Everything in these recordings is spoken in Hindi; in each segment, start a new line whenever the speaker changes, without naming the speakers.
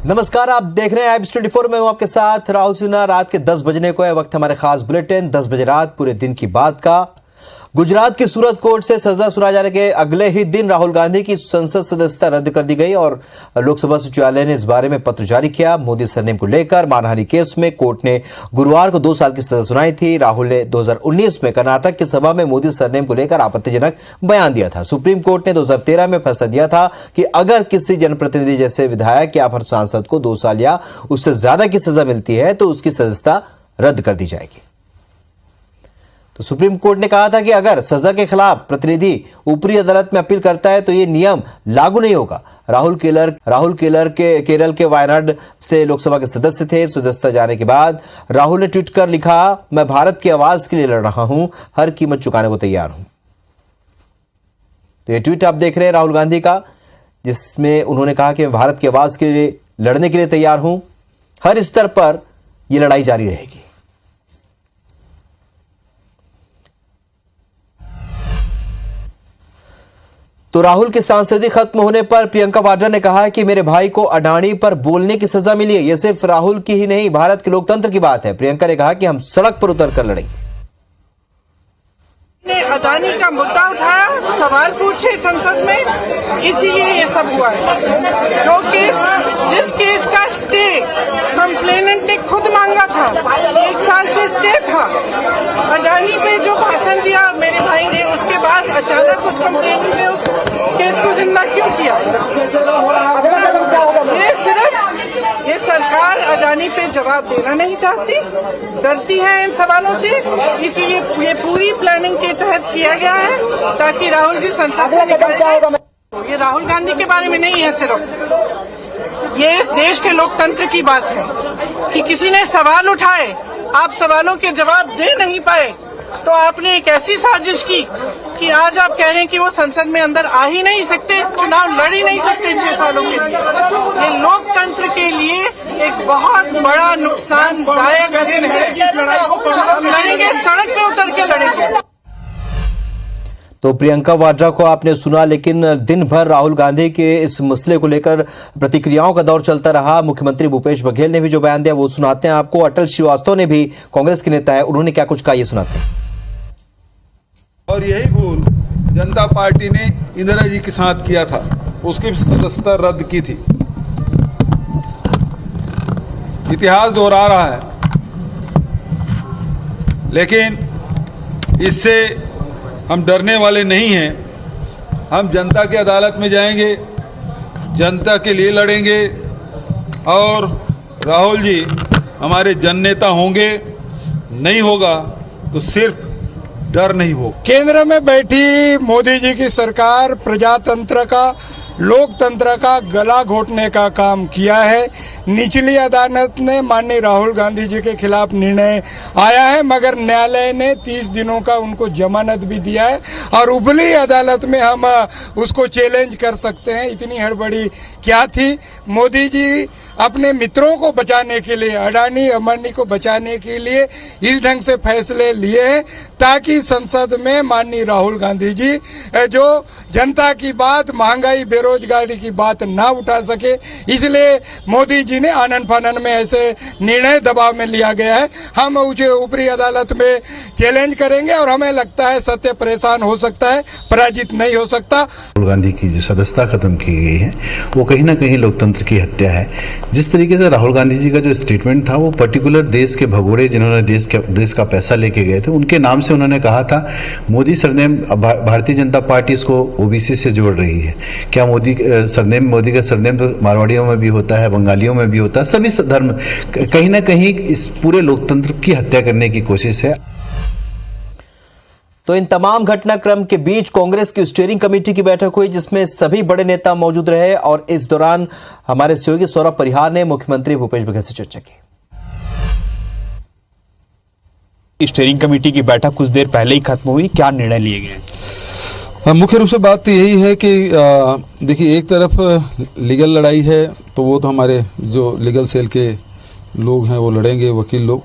नमस्कार, आप देख रहे हैं IBS24 में हूं आपके साथ राहुल सिन्हा। रात के 10 बजने को है वक्त हमारे खास बुलेटिन 10 बजे रात पूरे दिन की बात का। गुजरात की सूरत कोर्ट से सजा सुनाए जाने के अगले ही दिन राहुल गांधी की संसद सदस्यता रद्द कर दी गई और लोकसभा सचिवालय ने इस बारे में पत्र जारी किया। मोदी सरनेम को लेकर मानहानि केस में कोर्ट ने गुरुवार को 2 साल की सजा सुनाई थी। राहुल ने 2019 में कर्नाटक की सभा में मोदी सरनेम को लेकर आपत्तिजनक बयान दिया था। सुप्रीम कोर्ट ने 2013 में फैसला दिया था कि अगर किसी जनप्रतिनिधि जैसे विधायक या फिर सांसद को 2 साल या उससे ज्यादा की सजा मिलती है तो उसकी सदस्यता रद्द कर दी जाएगी। तो सुप्रीम कोर्ट ने कहा था कि अगर सजा के खिलाफ प्रतिनिधि ऊपरी अदालत में अपील करता है तो यह नियम लागू नहीं होगा। राहुल केलर के केरल के वायनाड से लोकसभा के सदस्य थे। सदस्यता जाने के बाद राहुल ने ट्वीट कर लिखा, मैं भारत की आवाज के लिए लड़ रहा हूं, हर कीमत चुकाने को तैयार हूं। तो ये ट्वीट आप देख रहे हैं राहुल गांधी का, जिसमें उन्होंने कहा कि मैं भारत की आवाज के लिए लड़ने के लिए तैयार हूं, हर स्तर पर यह लड़ाई जारी रहेगी। तो राहुल की सांसदी खत्म होने पर प्रियंका वाड्रा ने कहा कि मेरे भाई को अडानी पर बोलने की सजा मिली है। यह सिर्फ राहुल की ही नहीं, भारत के लोकतंत्र की बात है। प्रियंका ने कहा कि हम सड़क पर उतर कर लड़ेंगे।
ने अडानी का मुद्दा उठाया, सवाल पूछे संसद में, इसीलिए ये सब हुआ है। जो केस, जिस केस का स्टे कंप्लेनेंट ने खुद मांगा था, 1 साल से स्टे था, अडानी पे जो भाषण दिया मेरे भाई ने, उसके बाद अचानक उस कंप्लेनेंट ने उस केस को जिंदा क्यों किया? ये सरकार अडानी पे जवाब देना नहीं चाहती, डरती है इन सवालों से, इसलिए ये पूरी प्लानिंग के तहत किया गया है ताकि राहुल जी संसद से निकल जाए। ये राहुल गांधी के बारे में नहीं है सिर्फ, ये इस देश के लोकतंत्र की बात है कि किसी ने सवाल उठाए, आप सवालों के जवाब दे नहीं पाए, तो आपने एक ऐसी साजिश की कि आज आप कह रहे हैं कि वो संसद में अंदर आ ही नहीं सकते, चुनाव लड़ ही नहीं सकते 6 सालों के लिए। ये लोकतंत्र के लिए एक बहुत बड़ा नुकसानदायक दिन है। हम लड़ेंगे, सड़क पे उतर के लड़ेंगे।
तो प्रियंका वाड्रा को आपने सुना, लेकिन दिन भर राहुल गांधी के इस मसले को लेकर प्रतिक्रियाओं का दौर चलता रहा। मुख्यमंत्री भूपेश बघेल ने भी जो बयान दिया वो सुनाते हैं आपको। अटल श्रीवास्तव ने भी, कांग्रेस के नेता है, उन्होंने क्या कुछ कहा ये सुनाते हैं।
और यही भूल जनता पार्टी ने इंदिरा जी के साथ किया था, उसकी सदस्यता रद्द की थी। इतिहास दोहरा रहा है, लेकिन इससे हम डरने वाले नहीं हैं। हम जनता की अदालत में जाएंगे, जनता के लिए लड़ेंगे और राहुल जी हमारे जननेता होंगे। नहीं होगा तो सिर्फ डर नहीं हो।
केंद्र में बैठी मोदी जी की सरकार प्रजातंत्र का, लोकतंत्र का गला घोटने का काम किया है। निचली अदालत ने माननीय राहुल गांधी जी के खिलाफ निर्णय आया है, मगर न्यायालय ने 30 दिनों का उनको जमानत भी दिया है और उपली अदालत में हम उसको चैलेंज कर सकते हैं। इतनी हड़बड़ी क्या थी? मोदी जी अपने मित्रों को बचाने के लिए, अडानी अंबानी को बचाने के लिए इस ढंग से फैसले लिए हैं ताकि संसद में माननीय राहुल गांधी जी जो जनता की बात, महंगाई, बेरोजगारी की बात ना उठा सके। इसलिए मोदी जी ने आनन फानन में ऐसे निर्णय दबाव में लिया गया है। हम उसे ऊपरी अदालत में चैलेंज करेंगे और हमें लगता है सत्य परेशान हो सकता है, पराजित नहीं हो सकता।
राहुल गांधी की जो सदस्यता खत्म की गई है वो कहीं ना कहीं लोकतंत्र की हत्या है। जिस तरीके से राहुल गांधी जी का जो स्टेटमेंट था वो पर्टिकुलर देश के भगोड़े जिन्होंने देश का पैसा लेके गए थे उनके नाम से उन्होंने कहा था। मोदी सरनेम, भारतीय जनता पार्टी इसको ओबीसी से जोड़ रही है। क्या मोदी का सरनेम तो मारवाड़ियों में भी होता है, बंगालियों में भी होता है। सभी धर्म कहीं ना कहीं इस पूरे लोकतंत्र की हत्या करने की कोशिश है।
तो इन तमाम घटनाक्रम के बीच कांग्रेस की स्टीयरिंग कमेटी की बैठक हुई जिसमें सभी बड़े नेता मौजूद रहे और इस दौरान हमारे सहयोगी सौरभ परिहार ने मुख्यमंत्री भूपेश बघेल से चर्चा की।
स्टीयरिंग कमेटी की बैठक कुछ देर पहले ही खत्म हुई, क्या निर्णय लिए गए?
मुख्य रूप से बात तो यही है कि देखिए, एक तरफ लीगल लड़ाई है तो वो तो हमारे जो लीगल सेल के लोग हैं वो लड़ेंगे, वकील लोग।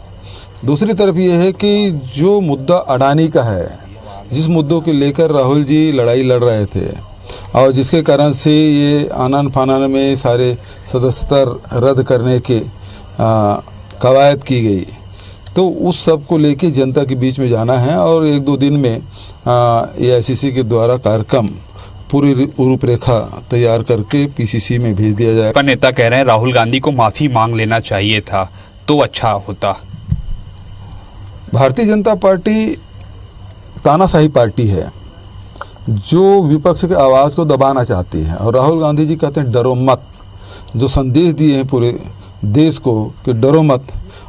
दूसरी तरफ ये है कि जो मुद्दा अडानी का है, जिस मुद्दों के लेकर राहुल जी लड़ाई लड़ रहे थे, और जिसके कारण से ये आनन फानन में सारे सदस्यता रद्द करने के कवायद की गई। तो उस सब को लेके जनता के बीच में जाना है और 1-2 दिन में AICC के द्वारा कार्यक्रम पूरी रूपरेखा तैयार करके PCC में भेज दिया जाए।
पर नेता कह रहे हैं राहुल गांधी को माफी मांग लेना चाहिए था तो अच्छा होता।
भारतीय जनता पार्टी तानाशाही पार्टी है जो विपक्ष के आवाज़ को दबाना चाहती है और राहुल गांधी जी कहते हैं डरो मत, जो संदेश दिए हैं पूरे देश को कि डरो मत,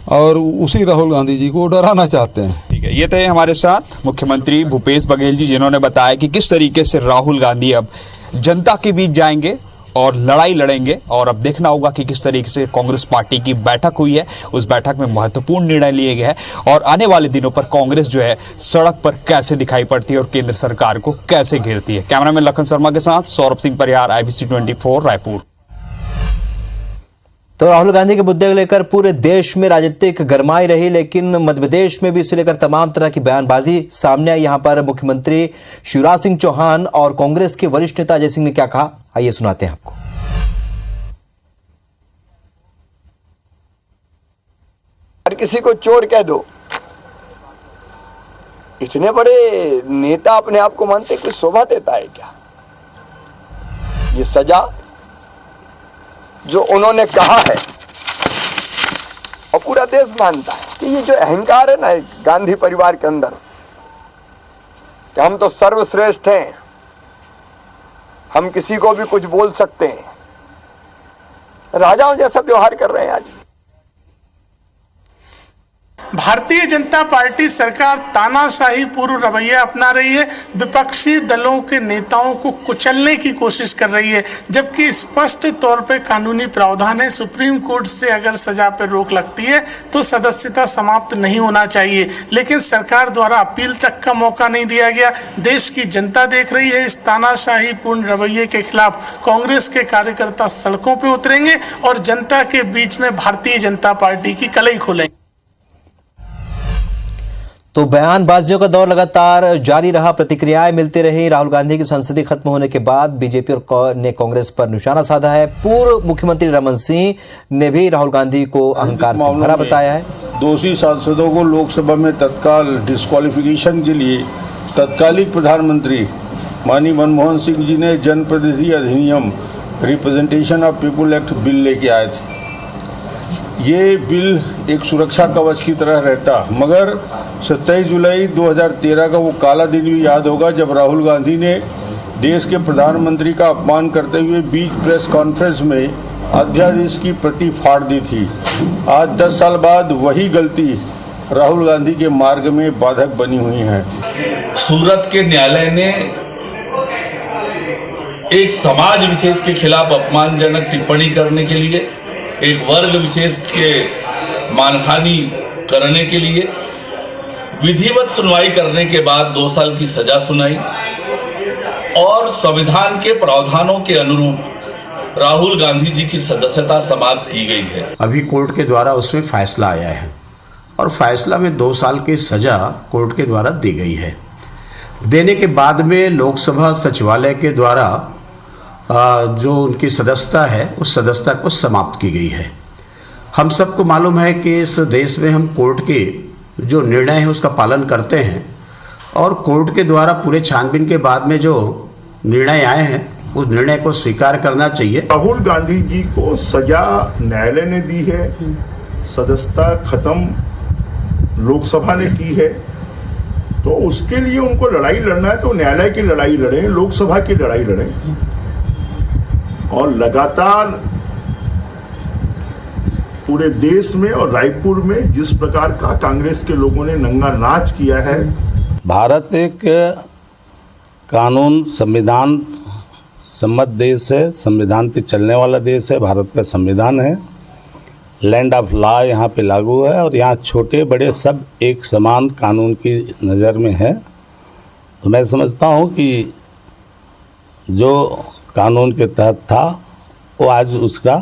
और उसी राहुल गांधी जी को डराना चाहते हैं।
ठीक है, ये थे हमारे साथ मुख्यमंत्री भूपेश बघेल जी, जिन्होंने बताया कि किस तरीके से राहुल गांधी अब जनता के बीच जाएंगे और लड़ाई लड़ेंगे। और अब देखना होगा कि किस तरीके से कांग्रेस पार्टी की बैठक हुई है, उस बैठक में महत्वपूर्ण निर्णय लिए गए हैं और आने वाले दिनों पर कांग्रेस जो है सड़क पर कैसे दिखाई पड़ती है और केंद्र सरकार को कैसे घेरती है। कैमरामैन लखन शर्मा के साथ सौरभ सिंह परिहार, IBC 24 रायपुर।
तो राहुल गांधी के मुद्दे को लेकर पूरे देश में राजनीतिक गरमाई रही, लेकिन मध्य प्रदेश में भी इसे लेकर तमाम तरह की बयानबाजी सामने आई। यहां पर मुख्यमंत्री शिवराज सिंह चौहान और कांग्रेस के वरिष्ठ नेता अजय सिंह ने क्या कहा, आइए सुनाते हैं आपको।
हर किसी को चोर कह दो, इतने बड़े नेता अपने आप को मानते, कोई शोभा देता है क्या? ये सजा जो उन्होंने कहा है और पूरा देश मानता है कि ये जो अहंकार है ना गांधी परिवार के अंदर कि हम तो सर्वश्रेष्ठ हैं, हम किसी को भी कुछ बोल सकते हैं, राजाओं जैसा व्यवहार कर रहे हैं आज।
भारतीय जनता पार्टी सरकार तानाशाही पूर्व रवैया अपना रही है, विपक्षी दलों के नेताओं को कुचलने की कोशिश कर रही है, जबकि स्पष्ट तौर पे कानूनी प्रावधान है। सुप्रीम कोर्ट से अगर सजा पर रोक लगती है तो सदस्यता समाप्त नहीं होना चाहिए, लेकिन सरकार द्वारा अपील तक का मौका नहीं दिया गया। देश की जनता देख रही है, इस तानाशाही पूर्ण रवैये के खिलाफ कांग्रेस के कार्यकर्ता सड़कों पर उतरेंगे और जनता के बीच में भारतीय जनता पार्टी की कलई खोलेंगे।
तो बयानबाजियों का दौर लगातार जारी रहा, प्रतिक्रियाएं मिलती रही। राहुल गांधी की संसदीय खत्म होने के बाद बीजेपी ने कांग्रेस पर निशाना साधा है। पूर्व मुख्यमंत्री रमन सिंह ने भी राहुल गांधी को अहंकार से भरा बताया है।
दोषी सांसदों को लोकसभा में तत्काल डिस्क्वालिफिकेशन के लिए तत्कालिक प्रधानमंत्री माननीय मनमोहन सिंह जी ने जनप्रतिनिधि अधिनियम representation of people act bill लेके आए थे। ये बिल एक सुरक्षा कवच की तरह रहता, मगर 27 जुलाई 2013 का वो काला दिन भी याद होगा जब राहुल गांधी ने देश के प्रधानमंत्री का अपमान करते हुए बीच प्रेस कॉन्फ्रेंस में अध्यादेश की प्रति फाड़ दी थी। आज 10 साल बाद वही गलती राहुल गांधी के मार्ग में बाधक बनी हुई है।
सूरत के न्यायालय ने एक समाज विशेष के खिलाफ अपमानजनक टिप्पणी करने के लिए, एक वर्ग विशेष के मानहानि करने के लिए विधिवत सुनवाई करने के बाद 2 साल की सजा सुनाई और संविधान के प्रावधानों के अनुरूप राहुल गांधी जी की सदस्यता समाप्त की गई है।
अभी कोर्ट के द्वारा उसमें फैसला आया है और फैसला में 2 साल की सजा कोर्ट के द्वारा दी गई है। देने के बाद में लोकसभा सचिवालय के द्वारा जो उनकी सदस्यता है उस सदस्यता को समाप्त की गई है। हम सबको मालूम है कि इस देश में हम कोर्ट के जो निर्णय है उसका पालन करते हैं और कोर्ट के द्वारा पूरे छानबीन के बाद में जो निर्णय आए हैं उस निर्णय को स्वीकार करना चाहिए।
राहुल गांधी जी को सजा न्यायालय ने दी है, सदस्यता खत्म लोकसभा ने की है, तो उसके लिए उनको लड़ाई लड़ना है तो न्यायालय की लड़ाई लड़ें, लोकसभा की लड़ाई लड़ें। और लगातार पूरे देश में और रायपुर में जिस प्रकार का कांग्रेस के लोगों ने नंगा नाच किया है।
भारत एक कानून संविधान सम्मत देश है, संविधान पे चलने वाला देश है। भारत का संविधान है, लैंड ऑफ लॉ यहाँ पे लागू है और यहाँ छोटे बड़े सब एक समान कानून की नज़र में है। तो मैं समझता हूँ कि जो कानून के तहत था वो आज उसका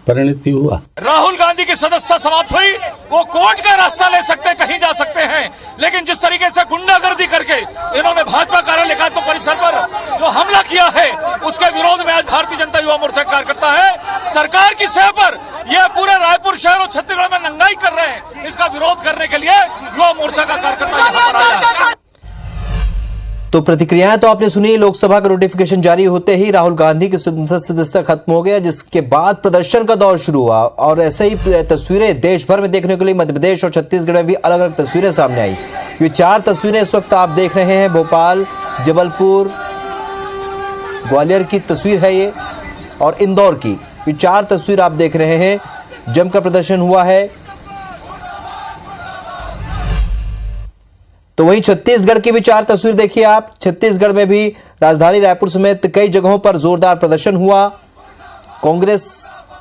परिणति हुआ।
राहुल गांधी की सदस्यता समाप्त हुई, वो कोर्ट का रास्ता ले सकते हैं, कहीं जा सकते हैं, लेकिन जिस तरीके से गुंडागर्दी करके इन्होंने भाजपा कार्यालय का परिसर पर जो हमला किया है, उसके विरोध में आज भारतीय जनता युवा मोर्चा कार्यकर्ता है सरकार की सेवा पर ये पूरे रायपुर शहर और छत्तीसगढ़ में नंगाई कर रहे हैं। इसका विरोध करने के लिए युवा मोर्चा का कार्यकर्ता यहाँ पर आया है।
तो प्रतिक्रियाएं तो आपने सुनी। लोकसभा का नोटिफिकेशन जारी होते ही राहुल गांधी की संसद सदस्यता खत्म हो गया, जिसके बाद प्रदर्शन का दौर शुरू हुआ और ऐसे ही तस्वीरें देश भर में देखने के लिए मध्य प्रदेश और छत्तीसगढ़ में भी अलग अलग तस्वीरें सामने आई। ये 4 तस्वीरें इस वक्त आप देख रहे हैं, भोपाल, जबलपुर, ग्वालियर की तस्वीर है ये और इंदौर की। ये 4 तस्वीर आप देख रहे हैं। जमकर प्रदर्शन हुआ है। तो वहीं छत्तीसगढ़ की भी 4 तस्वीर देखिए आप। छत्तीसगढ़ में भी राजधानी रायपुर समेत कई जगहों पर जोरदार प्रदर्शन हुआ। कांग्रेस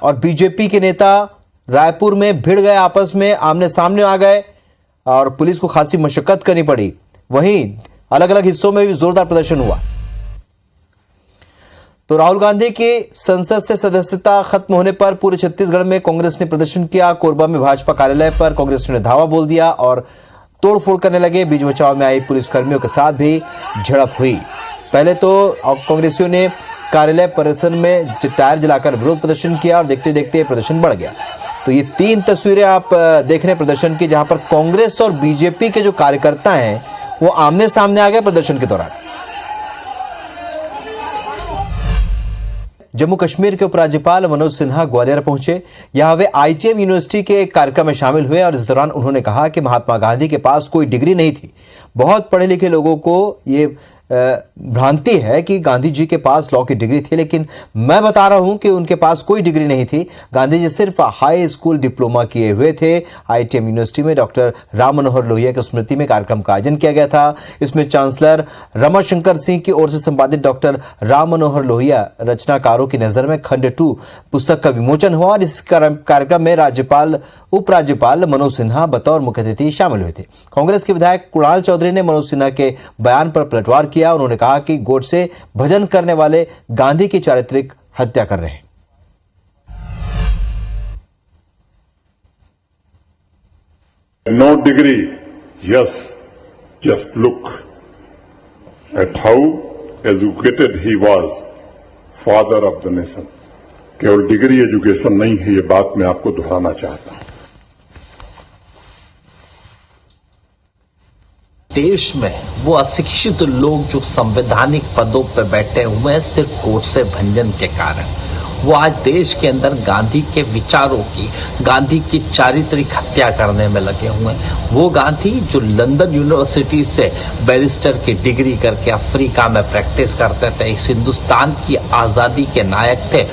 और बीजेपी के नेता रायपुर में भिड़ गए, आपस में आमने सामने आ गए और पुलिस को खासी मशक्कत करनी पड़ी। वहीं अलग अलग हिस्सों में भी जोरदार प्रदर्शन हुआ। तो राहुल गांधी की संसद से सदस्यता खत्म होने पर पूरे छत्तीसगढ़ में कांग्रेस ने प्रदर्शन किया। कोरबा में भाजपा कार्यालय पर कांग्रेस ने धावा बोल दिया और तोड़फोड़ करने लगे। बीच बचाव में आई पुलिसकर्मियों के साथ भी झड़प हुई। पहले तो कांग्रेसियों ने कार्यालय परिसर में टायर जलाकर विरोध प्रदर्शन किया और देखते देखते प्रदर्शन बढ़ गया। तो ये 3 तस्वीरें आप देख रहे हैं प्रदर्शन की, जहां पर कांग्रेस और बीजेपी के जो कार्यकर्ता हैं वो आमने सामने आ गए प्रदर्शन के दौरान। जम्मू कश्मीर के उपराज्यपाल मनोज सिन्हा ग्वालियर पहुंचे। यहां वे ITM यूनिवर्सिटी के एक कार्यक्रम में शामिल हुए और इस दौरान उन्होंने कहा कि महात्मा गांधी के पास कोई डिग्री नहीं थी। बहुत पढ़े लिखे लोगों को ये भ्रांति है कि गांधी जी के पास लॉ की डिग्री थी, लेकिन मैं बता रहा हूं कि उनके पास कोई डिग्री नहीं थी। गांधी जी सिर्फ हाई स्कूल डिप्लोमा किए हुए थे। ITM यूनिवर्सिटी में डॉक्टर राम मनोहर लोहिया की स्मृति में कार्यक्रम का आयोजन किया गया था। इसमें चांसलर रमाशंकर सिंह की ओर से संपादित डॉक्टर राम मनोहर लोहिया रचनाकारों की नजर में खंड 2 पुस्तक का विमोचन हुआ और इस कार्यक्रम में राज्यपाल उपराज्यपाल मनोज सिन्हा बतौर मुख्य अतिथि शामिल हुए थे। कांग्रेस के विधायक कुणाल चौधरी ने मनोज सिन्हा के बयान पर पलटवार किया। उन्होंने कहा कि गोडसे भजन करने वाले गांधी की चारित्रिक हत्या कर रहे हैं।
No degree, yes, just look at how educated he was, father of the nation. केवल डिग्री एजुकेशन नहीं है, ये बात मैं आपको दोहराना चाहता हूं।
देश में वो अशिक्षित लोग जो संवैधानिक पदों पर बैठे हुए हैं सिर्फ गोडसे भंजन के कारण, वो आज देश के अंदर गांधी के विचारों की, गांधी की चारित्रिक हत्या करने में लगे हुए हैं। वो गांधी जो लंदन यूनिवर्सिटी से बैरिस्टर की डिग्री करके अफ्रीका में प्रैक्टिस करते थे, इस हिंदुस्तान की आज़ादी के नायक थे,